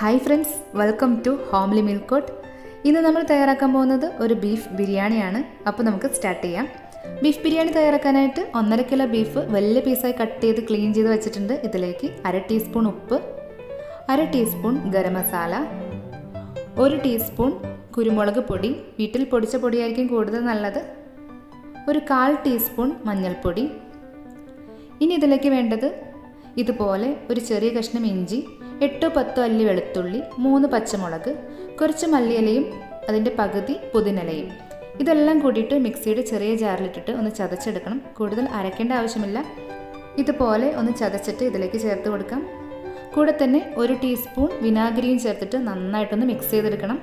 Hi friends, welcome to homelymealcourt. ഇന്ന് നമ്മൾ തയ്യാറാക്കാൻ പോകുന്നത് ഒരു ബീഫ് ബിരിയാണിയാണ്. അപ്പോൾ നമുക്ക് സ്റ്റാർട്ട് ചെയ്യാം. ബീഫ് ബിരിയാണി തയ്യാറാക്കാനായിട്ട് 1.5 കിലോ ബീഫ് വലിയ പീസായി കട്ട് ചെയ്ത് ക്ലീൻ ചെയ്ത് വെച്ചിട്ടുണ്ട്. ഇതിലേക്ക് 1/2 ടീസ്പൂൺ ഉപ്പ്, 1/2 ടീസ്പൂൺ ഗരം മസാല, 1 ടീസ്പൂൺ കുരുമുളക് പൊടി, വീട്ടിൽ പൊടിച്ച പൊടിയായിരിക്കും കൂടുതൽ നല്ലത്, ഒരു 1/4 ടീസ്പൂൺ മഞ്ഞൾപ്പൊടി. ഇനി ഇതിലേക്ക് വേണ്ടത് ഇതുപോലെ ഒരു ചെറിയ കഷ്ണം ഇഞ്ചി, 8-10 അല്ലി വെളുത്തുള്ളി, 3 പച്ചമുളക്, കുറച്ച് മല്ലിയിലയും അതിൻ്റെ പകുതി പുതിനയിലയും. ഇതെല്ലാം കൂടിയിട്ട് മിക്സിയുടെ ചെറിയ ജാറിലിട്ടിട്ട് ഒന്ന് ചതച്ചെടുക്കണം. കൂടുതൽ അരയ്ക്കേണ്ട ആവശ്യമില്ല. ഇതുപോലെ ഒന്ന് ചതച്ചിട്ട് ഇതിലേക്ക് ചേർത്ത് കൊടുക്കാം. കൂടെ തന്നെ 1 ടീസ്പൂൺ വിനാഗിരിയും ചേർത്തിട്ട് നന്നായിട്ടൊന്ന് മിക്സ് ചെയ്തെടുക്കണം.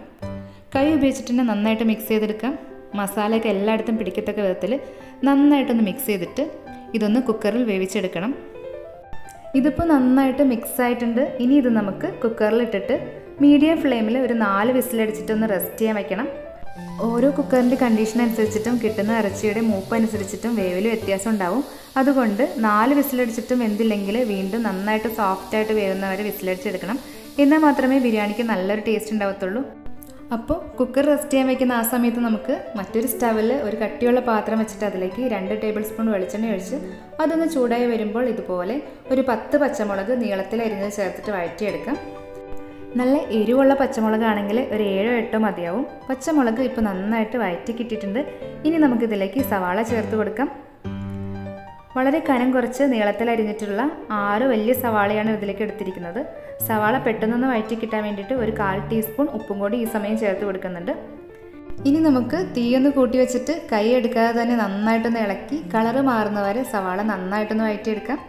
കൈ ഉപയോഗിച്ചിട്ട് തന്നെ നന്നായിട്ട് മിക്സ് ചെയ്തെടുക്കാം. മസാലയൊക്കെ എല്ലായിടത്തും പിടിക്കത്തക്ക വിധത്തിൽ നന്നായിട്ടൊന്ന് മിക്സ് ചെയ്തിട്ട് ഇതൊന്ന് കുക്കറിൽ വേവിച്ചെടുക്കണം. ഇതിപ്പോൾ നന്നായിട്ട് മിക്സ് ആയിട്ടുണ്ട്. ഇനി ഇത് നമുക്ക് കുക്കറിലിട്ടിട്ട് മീഡിയം ഫ്ലെയിമിൽ ഒരു 4 വിസിലടിച്ചിട്ടൊന്ന് റെസ്റ്റ് ചെയ്യാൻ വയ്ക്കണം. ഓരോ കുക്കറിൻ്റെ കണ്ടീഷൻ അനുസരിച്ചിട്ടും കിട്ടുന്ന ഇറച്ചിയുടെ മൂപ്പ് അനുസരിച്ചിട്ടും വേവിൽ വ്യത്യാസം ഉണ്ടാവും. അതുകൊണ്ട് 4 വിസിലടിച്ചിട്ടും വെന്തില്ലെങ്കിൽ വീണ്ടും നന്നായിട്ട് സോഫ്റ്റായിട്ട് വേവുന്നവരെ വിസിലടിച്ചെടുക്കണം. എന്നാൽ മാത്രമേ ബിരിയാണിക്ക് നല്ലൊരു ടേസ്റ്റ് ഉണ്ടാവത്തുള്ളൂ. അപ്പോൾ കുക്കർ റെസ്റ്റ് ചെയ്യാൻ വയ്ക്കുന്ന ആ സമയത്ത് നമുക്ക് മറ്റൊരു സ്റ്റവിൽ ഒരു കട്ടിയുള്ള പാത്രം വെച്ചിട്ട് അതിലേക്ക് 2 ടേബിൾ സ്പൂൺ വെളിച്ചെണ്ണ ഒഴിച്ച് അതൊന്ന് ചൂടായി വരുമ്പോൾ ഇതുപോലെ ഒരു 10 പച്ചമുളക് നീളത്തിൽ അരിഞ്ഞത് ചേർത്തിട്ട് വഴറ്റിയെടുക്കാം. നല്ല എരിവുള്ള പച്ചമുളകാണെങ്കിൽ ഒരു 7-8 മതിയാവും. പച്ചമുളക് ഇപ്പോൾ നന്നായിട്ട് വഴറ്റി കിട്ടിയിട്ടുണ്ട്. ഇനി നമുക്കിതിലേക്ക് സവാള ചേർത്ത് കൊടുക്കാം. വളരെ കനം കുറച്ച് നീളത്തിൽ അരിഞ്ഞിട്ടുള്ള 6 വലിയ സവാളയാണ് ഇതിലേക്ക് എടുത്തിരിക്കുന്നത്. സവാള പെട്ടെന്നൊന്ന് വഴറ്റി കിട്ടാൻ വേണ്ടിയിട്ട് ഒരു 1/4 ടീസ്പൂൺ ഉപ്പും കൂടി ഈ സമയം ചേർത്ത് കൊടുക്കുന്നുണ്ട്. ഇനി നമുക്ക് തീയൊന്ന് കൂട്ടി വെച്ചിട്ട് കൈ എടുക്കാതെ തന്നെ നന്നായിട്ടൊന്ന് ഇളക്കി കളറ് മാറുന്നവരെ സവാള നന്നായിട്ടൊന്ന് വഴറ്റിയെടുക്കാം.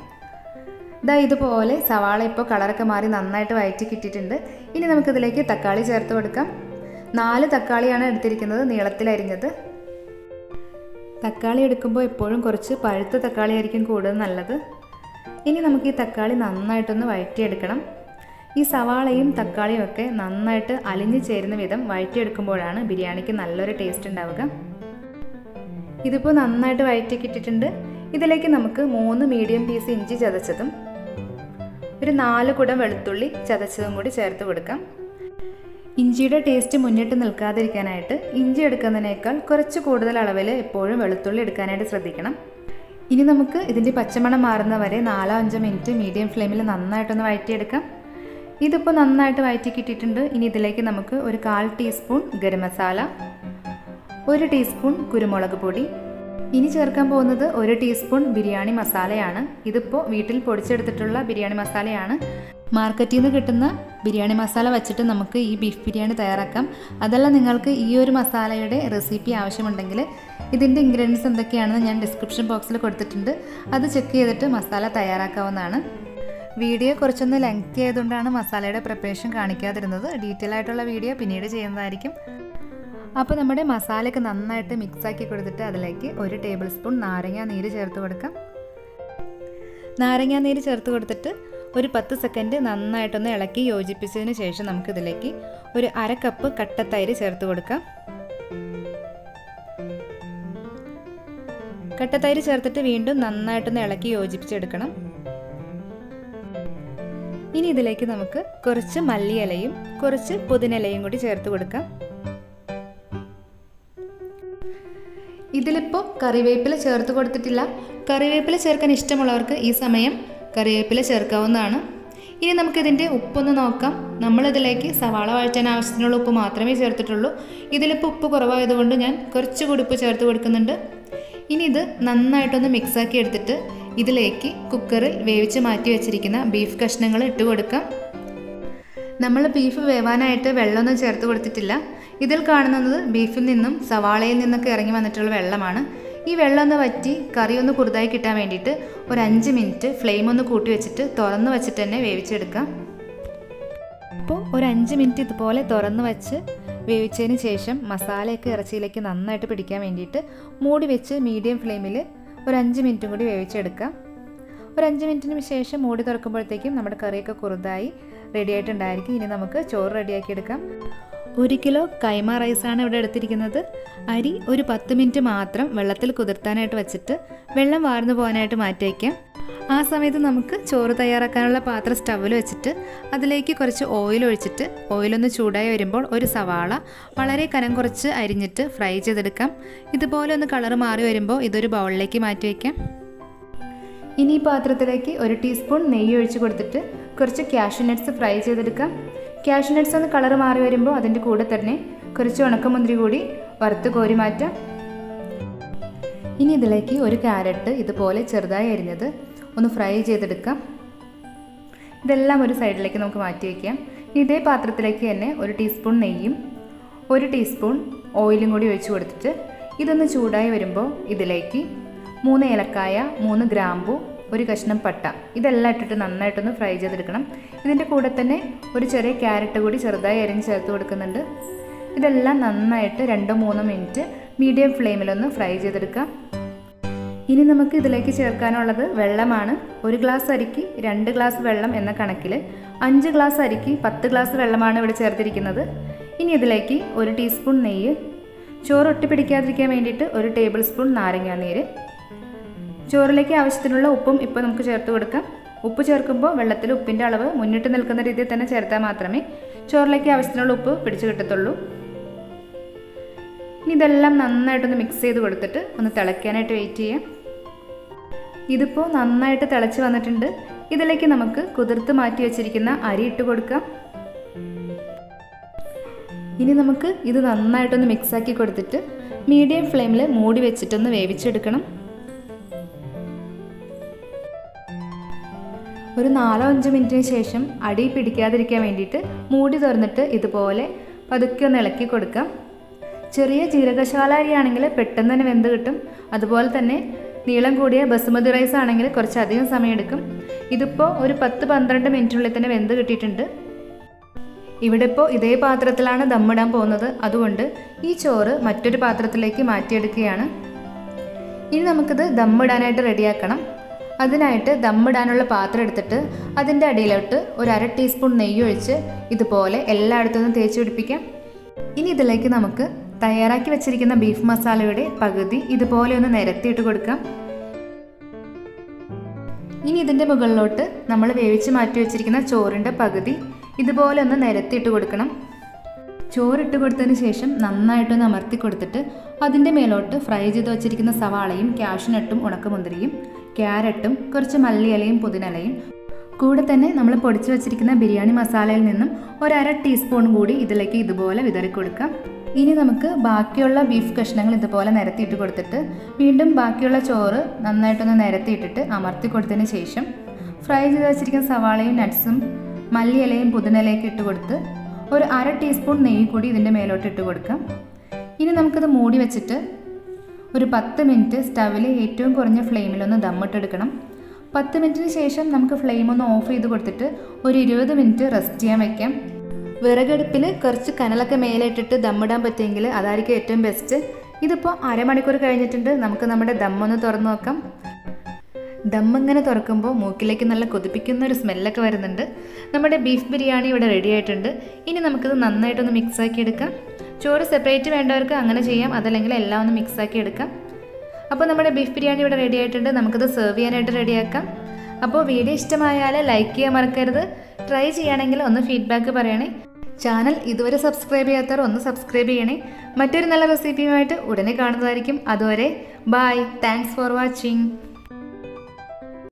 ഇതുപോലെ സവാള ഇപ്പോൾ കളറൊക്കെ മാറി നന്നായിട്ട് വഴറ്റി കിട്ടിയിട്ടുണ്ട്. ഇനി നമുക്കിതിലേക്ക് തക്കാളി ചേർത്ത് കൊടുക്കാം. 4 തക്കാളിയാണ് എടുത്തിരിക്കുന്നത്, നീളത്തിൽ അരിഞ്ഞത്. തക്കാളി എടുക്കുമ്പോൾ എപ്പോഴും കുറച്ച് പഴുത്ത തക്കാളി ആയിരിക്കും കൂടുതൽ നല്ലത്. ഇനി നമുക്ക് ഈ തക്കാളി നന്നായിട്ടൊന്ന് വഴറ്റിയെടുക്കണം. ഈ സവാളയും തക്കാളിയും ഒക്കെ നന്നായിട്ട് അലിഞ്ഞു ചേരുന്ന വിധം വഴറ്റിയെടുക്കുമ്പോഴാണ് ബിരിയാണിക്ക് നല്ലൊരു ടേസ്റ്റ് ഉണ്ടാവുക. ഇതിപ്പോൾ നന്നായിട്ട് വഴറ്റി കിട്ടിയിട്ടുണ്ട്. ഇതിലേക്ക് നമുക്ക് 3 മീഡിയം പീസ് ഇഞ്ചി ചതച്ചതും ഒരു 4 കുടം വെളുത്തുള്ളി ചതച്ചതും കൂടി ചേർത്ത് കൊടുക്കാം. ഇഞ്ചിയുടെ ടേസ്റ്റ് മുന്നിട്ട് നിൽക്കാതിരിക്കാനായിട്ട് ഇഞ്ചി എടുക്കുന്നതിനേക്കാൾ കുറച്ച് കൂടുതൽ അളവിൽ എപ്പോഴും വെളുത്തുള്ളി എടുക്കാനായിട്ട് ശ്രദ്ധിക്കണം. ഇനി നമുക്ക് ഇതിൻ്റെ പച്ചമണം മാറുന്ന വരെ 4-5 മിനിറ്റ് മീഡിയം ഫ്ലെയിമിൽ നന്നായിട്ടൊന്ന് വഴറ്റിയെടുക്കാം. ഇതിപ്പോൾ നന്നായിട്ട് വഴറ്റി കിട്ടിയിട്ടുണ്ട്. ഇനി ഇതിലേക്ക് നമുക്ക് ഒരു 1/4 ടീസ്പൂൺ ഗരം മസാല, 1 ടീസ്പൂൺ കുരുമുളക് പൊടി, ഇനി ചേർക്കാൻ പോകുന്നത് 1 ടീസ്പൂൺ ബിരിയാണി മസാലയാണ്. ഇതിപ്പോൾ വീട്ടിൽ പൊടിച്ചെടുത്തിട്ടുള്ള ബിരിയാണി മസാലയാണ്. മാർക്കറ്റിൽ നിന്ന് കിട്ടുന്ന ബിരിയാണി മസാല വെച്ചിട്ട് നമുക്ക് ഈ ബീഫ് ബിരിയാണി തയ്യാറാക്കാം. അതല്ല നിങ്ങൾക്ക് ഈ ഒരു മസാലയുടെ റെസിപ്പി ആവശ്യമുണ്ടെങ്കിൽ ഇതിൻ്റെ ഇൻഗ്രീഡിയൻസ് എന്തൊക്കെയാണെന്ന് ഞാൻ ഡിസ്ക്രിപ്ഷൻ ബോക്സിൽ കൊടുത്തിട്ടുണ്ട്. അത് ചെക്ക് ചെയ്തിട്ട് മസാല തയ്യാറാക്കാവുന്നതാണ്. വീഡിയോ കുറച്ചൊന്ന് ലെങ്തി ആയതുകൊണ്ടാണ് മസാലയുടെ പ്രിപ്പറേഷൻ കാണിക്കാതിരുന്നത്. ഡീറ്റെയിൽ ആയിട്ടുള്ള വീഡിയോ പിന്നീട് ചെയ്യുന്നതായിരിക്കും. അപ്പോൾ നമ്മുടെ മസാലയൊക്കെ നന്നായിട്ട് മിക്സാക്കി കൊടുത്തിട്ട് അതിലേക്ക് 1 ടേബിൾ സ്പൂൺ നാരങ്ങ നീര് ചേർത്ത് കൊടുക്കാം. നാരങ്ങ നീര് ചേർത്ത് കൊടുത്തിട്ട് ഒരു 10 സെക്കൻഡ് നന്നായിട്ടൊന്ന് ഇളക്കി യോജിപ്പിച്ചതിന് ശേഷം നമുക്കിതിലേക്ക് ഒരു 1/2 കപ്പ് കട്ടത്തൈര് ചേർത്ത് കൊടുക്കാം. കട്ടത്തൈര് ചേർത്തിട്ട് വീണ്ടും നന്നായിട്ടൊന്ന് ഇളക്കി യോജിപ്പിച്ചെടുക്കണം. ഇനി ഇതിലേക്ക് നമുക്ക് കുറച്ച് മല്ലിയിലയും കുറച്ച് പുതിനയിലയും കൂടി ചേർത്ത് കൊടുക്കാം. ഇതിലിപ്പോൾ കറിവേപ്പില ചേർത്ത് കൊടുത്തിട്ടില്ല. കറിവേപ്പില ചേർക്കാൻ ഇഷ്ടമുള്ളവർക്ക് ഈ സമയം കറിവേപ്പില ചേർക്കാവുന്നതാണ്. ഇനി നമുക്കിതിൻ്റെ ഉപ്പൊന്ന് നോക്കാം. നമ്മളിതിലേക്ക് സവാള വഴറ്റാൻ ആവശ്യത്തിനുള്ള ഉപ്പ് മാത്രമേ ചേർത്തിട്ടുള്ളൂ. ഇതിലിപ്പോൾ ഉപ്പ് കുറവായതുകൊണ്ട് ഞാൻ കുറച്ചുകൂടി ഉപ്പ് ചേർത്ത് കൊടുക്കുന്നുണ്ട്. ഇനി ഇത് നന്നായിട്ടൊന്ന് മിക്സാക്കി എടുത്തിട്ട് ഇതിലേക്ക് കുക്കറിൽ വേവിച്ച് മാറ്റി വെച്ചിരിക്കുന്ന ബീഫ് കഷ്ണങ്ങൾ ഇട്ട് കൊടുക്കാം. നമ്മൾ ബീഫ് വേവാനായിട്ട് വെള്ളമൊന്നും ചേർത്ത് കൊടുത്തിട്ടില്ല. ഇതിൽ കാണുന്നത് ബീഫിൽ നിന്നും സവാളയിൽ നിന്നൊക്കെ ഇറങ്ങി വന്നിട്ടുള്ള വെള്ളമാണ്. ഈ വെള്ളം ഒന്ന് വറ്റി കറി ഒന്ന് കുറുതായി കിട്ടാൻ വേണ്ടിയിട്ട് ഒരു 5 മിനിറ്റ് ഫ്ലെയിം ഒന്ന് കൂട്ടി വെച്ചിട്ട് തുറന്ന് വെച്ചിട്ട് തന്നെ വേവിച്ചെടുക്കാം. അപ്പോൾ ഒരു 5 മിനിറ്റ് ഇതുപോലെ തുറന്ന് വെച്ച് വേവിച്ചതിന് ശേഷം മസാലയൊക്കെ ഇറച്ചിയിലേക്ക് നന്നായിട്ട് പിടിക്കാൻ വേണ്ടിയിട്ട് മൂടി വെച്ച് മീഡിയം ഫ്ലെയിമിൽ ഒരു 5 മിനിറ്റും കൂടി വേവിച്ചെടുക്കാം. ഒരു 5 മിനിറ്റിന് ശേഷം മൂടി തുറക്കുമ്പോഴത്തേക്കും നമ്മുടെ കറിയൊക്കെ കുറുതായി റെഡി ആയിട്ടുണ്ടായിരിക്കും. ഇനി നമുക്ക് ചോറ് റെഡിയാക്കി എടുക്കാം. 1 കിലോ കൈമ റൈസാണ് ഇവിടെ എടുത്തിരിക്കുന്നത്. അരി ഒരു 10 മിനിറ്റ് മാത്രം വെള്ളത്തിൽ കുതിർത്താനായിട്ട് വെച്ചിട്ട് വെള്ളം വാർന്നു പോകാനായിട്ട് മാറ്റി വയ്ക്കാം. ആ സമയത്ത് നമുക്ക് ചോറ് തയ്യാറാക്കാനുള്ള പാത്രം സ്റ്റൗവിൽ വെച്ചിട്ട് അതിലേക്ക് കുറച്ച് ഓയിൽ ഒഴിച്ചിട്ട് ഓയിലൊന്ന് ചൂടായി വരുമ്പോൾ ഒരു സവാള വളരെ കനം കുറച്ച് അരിഞ്ഞിട്ട് ഫ്രൈ ചെയ്തെടുക്കാം. ഇതുപോലെ ഒന്ന് കളർ മാറി വരുമ്പോൾ ഇതൊരു ബൗളിലേക്ക് മാറ്റി വയ്ക്കാം. ഇനി ഈ പാത്രത്തിലേക്ക് 1 ടീസ്പൂൺ നെയ്യ് ഒഴിച്ച് കൊടുത്തിട്ട് കുറച്ച് കാഷ്യൂ നട്ട്സ് ഫ്രൈ ചെയ്തെടുക്കാം. കാഷ്യൂ നട്ട്സ് ഒന്ന് കളർ മാറി വരുമ്പോൾ അതിൻ്റെ കൂടെ തന്നെ കുറച്ച് ഉണക്കമുന്തിരി കൂടി വറുത്ത് കോരി മാറ്റാം. ഇനി ഇതിലേക്ക് ഒരു ക്യാരറ്റ് ഇതുപോലെ ചെറുതായി അരിഞ്ഞത് ഒന്ന് ഫ്രൈ ചെയ്തെടുക്കാം. ഇതെല്ലാം ഒരു സൈഡിലേക്ക് നമുക്ക് മാറ്റി വയ്ക്കാം. ഇതേ പാത്രത്തിലേക്ക് തന്നെ 1 ടീസ്പൂൺ നെയ്യും 1 ടീസ്പൂൺ ഓയിലും കൂടി ഒഴിച്ച് കൊടുത്തിട്ട് ഇതൊന്ന് ചൂടായി വരുമ്പോൾ ഇതിലേക്ക് 3 ഏലക്കായ, 3 ഗ്രാമ്പു, 1 കഷ്ണം പട്ട ഇതെല്ലാം ഇട്ടിട്ട് നന്നായിട്ടൊന്ന് ഫ്രൈ ചെയ്തെടുക്കണം. ഇതിൻ്റെ കൂടെ തന്നെ ഒരു ചെറിയ ക്യാരറ്റ് കൂടി ചെറുതായി അരിഞ്ഞ് ചേർത്ത് കൊടുക്കുന്നുണ്ട്. ഇതെല്ലാം നന്നായിട്ട് 2-3 മിനിറ്റ് മീഡിയം ഫ്ലെയിമിലൊന്ന് ഫ്രൈ ചെയ്തെടുക്കാം. ഇനി നമുക്ക് ഇതിലേക്ക് ചേർക്കാനുള്ളത് വെള്ളമാണ്. 1 ഗ്ലാസ് അരിക്ക് 2 ഗ്ലാസ് വെള്ളം എന്ന കണക്കിൽ 5 ഗ്ലാസ് അരിക്ക് 10 ഗ്ലാസ് വെള്ളമാണ് ഇവിടെ ചേർത്തിരിക്കുന്നത്. ഇനി ഇതിലേക്ക് 1 ടീസ്പൂൺ നെയ്യ്, ചോറ് ഒട്ടിപ്പിടിക്കാതിരിക്കാൻ വേണ്ടിയിട്ട് 1 ടേബിൾ സ്പൂൺ നാരങ്ങാനീര്, ചോറിലേക്ക് ആവശ്യത്തിനുള്ള ഉപ്പും ഇപ്പോൾ നമുക്ക് ചേർത്ത് കൊടുക്കാം. ഉപ്പ് ചേർക്കുമ്പോൾ വെള്ളത്തിൽ ഉപ്പിൻ്റെ അളവ് മുന്നിട്ട് നിൽക്കുന്ന രീതിയിൽ തന്നെ ചേർത്താൽ മാത്രമേ ചോറിലേക്ക് ആവശ്യത്തിനുള്ള ഉപ്പ് പിടിച്ചു കിട്ടത്തുള്ളൂ. ഇനി ഇതെല്ലാം നന്നായിട്ടൊന്ന് മിക്സ് ചെയ്ത് കൊടുത്തിട്ട് ഒന്ന് തിളയ്ക്കാനായിട്ട് വെയിറ്റ് ചെയ്യാം. ഇതിപ്പോൾ നന്നായിട്ട് തിളച്ച് വന്നിട്ടുണ്ട്. ഇതിലേക്ക് നമുക്ക് കുതിർത്ത് മാറ്റി വെച്ചിരിക്കുന്ന അരി ഇട്ട് കൊടുക്കാം. ഇനി നമുക്ക് ഇത് നന്നായിട്ടൊന്ന് മിക്സാക്കി കൊടുത്തിട്ട് മീഡിയം ഫ്ലെയിമിൽ മൂടി വെച്ചിട്ടൊന്ന് വേവിച്ചെടുക്കണം. ഒരു 4-5 മിനിറ്റിന് ശേഷം അടി പിടിക്കാതിരിക്കാൻ വേണ്ടിയിട്ട് മൂടി തുറന്നിട്ട് ഇതുപോലെ പതുക്കെ ഒന്ന് ഇളക്കി കൊടുക്കാം. ചെറിയ ജീരകശാല അരിയാണെങ്കിൽ പെട്ടെന്ന് തന്നെ വെന്ത് കിട്ടും. അതുപോലെ തന്നെ നീളം കൂടിയ ബസുമതി റൈസ് ആണെങ്കിൽ കുറച്ചധികം സമയമെടുക്കും. ഇതിപ്പോൾ ഒരു 10-12 മിനിറ്റിനുള്ളിൽ തന്നെ വെന്ത് കിട്ടിയിട്ടുണ്ട്. ഇവിടെ ഇപ്പോൾ ഇതേ പാത്രത്തിലാണ് ദമ്മിടാൻ പോകുന്നത്. അതുകൊണ്ട് ഈ ചോറ് മറ്റൊരു പാത്രത്തിലേക്ക് മാറ്റിയെടുക്കുകയാണ്. ഇനി നമുക്കിത് ദമ്മിടാനായിട്ട് റെഡിയാക്കണം. അതിനായിട്ട് ദമ്മിടാനുള്ള പാത്രം എടുത്തിട്ട് അതിൻ്റെ അടിയിലോട്ട് ഒരു 1/2 ടീസ്പൂൺ നെയ്യ് ഒഴിച്ച് ഇതുപോലെ എല്ലായിടത്തും തേച്ച് പിടിപ്പിക്കാം. ഇനി ഇതിലേക്ക് നമുക്ക് തയ്യാറാക്കി വെച്ചിരിക്കുന്ന ബീഫ് മസാലയുടെ പകുതി ഇതുപോലെ ഒന്ന് നിരത്തിയിട്ട് കൊടുക്കാം. ഇനി ഇതിൻ്റെ മുകളിലോട്ട് നമ്മൾ വേവിച്ച് മാറ്റി വെച്ചിരിക്കുന്ന ചോറിൻ്റെ പകുതി ഇതുപോലെ ഒന്ന് നിരത്തിയിട്ട് കൊടുക്കണം. ചോറിട്ട് കൊടുത്തതിന് ശേഷം നന്നായിട്ടൊന്ന് അമർത്തി കൊടുത്തിട്ട് അതിൻ്റെ മേലോട്ട് ഫ്രൈ ചെയ്ത് വെച്ചിരിക്കുന്ന സവാളയും കാഷ്യൂ നട്ടും ഉണക്കമുന്തിരിയും ക്യാരറ്റും കുറച്ച് മല്ലിയിലയും പുതിനയിലയും കൂടെ തന്നെ നമ്മൾ പൊടിച്ചു വെച്ചിരിക്കുന്ന ബിരിയാണി മസാലയിൽ നിന്നും ഒരു 1/2 ടീസ്പൂൺ കൂടി ഇതിലേക്ക് ഇതുപോലെ വിതറി കൊടുക്കാം. ഇനി നമുക്ക് ബാക്കിയുള്ള ബീഫ് കഷ്ണങ്ങൾ ഇതുപോലെ നിരത്തിയിട്ട് കൊടുത്തിട്ട് വീണ്ടും ബാക്കിയുള്ള ചോറ് നന്നായിട്ടൊന്ന് നിരത്തിയിട്ടിട്ട് അമർത്തി കൊടുത്തതിന് ശേഷം ഫ്രൈ ചെയ്ത് വെച്ചിരിക്കുന്ന സവാളയും നട്ട്സും മല്ലിയിലയും പുതിനയിലയൊക്കെ ഇട്ട് കൊടുത്ത് ഒരു 1/2 ടീസ്പൂൺ നെയ്യ് കൂടി ഇതിൻ്റെ മേലോട്ട് ഇട്ട് കൊടുക്കാം. ഇനി നമുക്കിത് മൂടി വെച്ചിട്ട് ഒരു 10 മിനിറ്റ് സ്റ്റവിൽ ഏറ്റവും കുറഞ്ഞ ഫ്ലെയിമിലൊന്ന് ദമ്മിട്ടെടുക്കണം. 10 മിനിറ്റിന് ശേഷം നമുക്ക് ഫ്ലെയിം ഒന്ന് ഓഫ് ചെയ്ത് കൊടുത്തിട്ട് ഒരു 20 മിനിറ്റ് റെസ്റ്റ് ചെയ്യാൻ വയ്ക്കാം. വിറകടുപ്പിൽ കുറച്ച് കനലൊക്കെ മേലെ ഇട്ടിട്ട് ദമ്മിടാൻ പറ്റുമെങ്കിൽ അതായിരിക്കും ഏറ്റവും ബെസ്റ്റ്. ഇതിപ്പോൾ അരമണിക്കൂർ കഴിഞ്ഞിട്ടുണ്ട്. നമുക്ക് നമ്മുടെ ദമ്മൊന്ന് തുറന്ന് നോക്കാം. ദമ്മിങ്ങനെ തുറക്കുമ്പോൾ മൂക്കിലേക്ക് നല്ല കൊതിപ്പിക്കുന്ന ഒരു സ്മെല്ലൊക്കെ വരുന്നുണ്ട്. നമ്മുടെ ബീഫ് ബിരിയാണി ഇവിടെ റെഡി ആയിട്ടുണ്ട്. ഇനി നമുക്കിത് നന്നായിട്ടൊന്ന് മിക്സാക്കി എടുക്കാം. ചോറ് സെപ്പറേറ്റ് വേണ്ടവർക്ക് അങ്ങനെ ചെയ്യാം, അതല്ലെങ്കിൽ എല്ലാം ഒന്ന് മിക്സാക്കി എടുക്കാം. അപ്പോൾ നമ്മുടെ ബീഫ് ബിരിയാണി ഇവിടെ റെഡി ആയിട്ടുണ്ട്. നമുക്കിത് സെർവ് ചെയ്യാനായിട്ട് റെഡിയാക്കാം. അപ്പോൾ വീഡിയോ ഇഷ്ടമായാൽ ലൈക്ക് ചെയ്യാൻ മറക്കരുത്. ട്രൈ ചെയ്യുകയാണെങ്കിൽ ഒന്ന് ഫീഡ്ബാക്ക് പറയണേ. ചാനൽ ഇതുവരെ സബ്സ്ക്രൈബ് ചെയ്യാത്തവർ ഒന്ന് സബ്സ്ക്രൈബ് ചെയ്യണേ. മറ്റൊരു നല്ല റെസിപ്പിയുമായിട്ട് ഉടനെ കാണുന്നതായിരിക്കും. അതുവരെ ബൈ. Thanks for watching.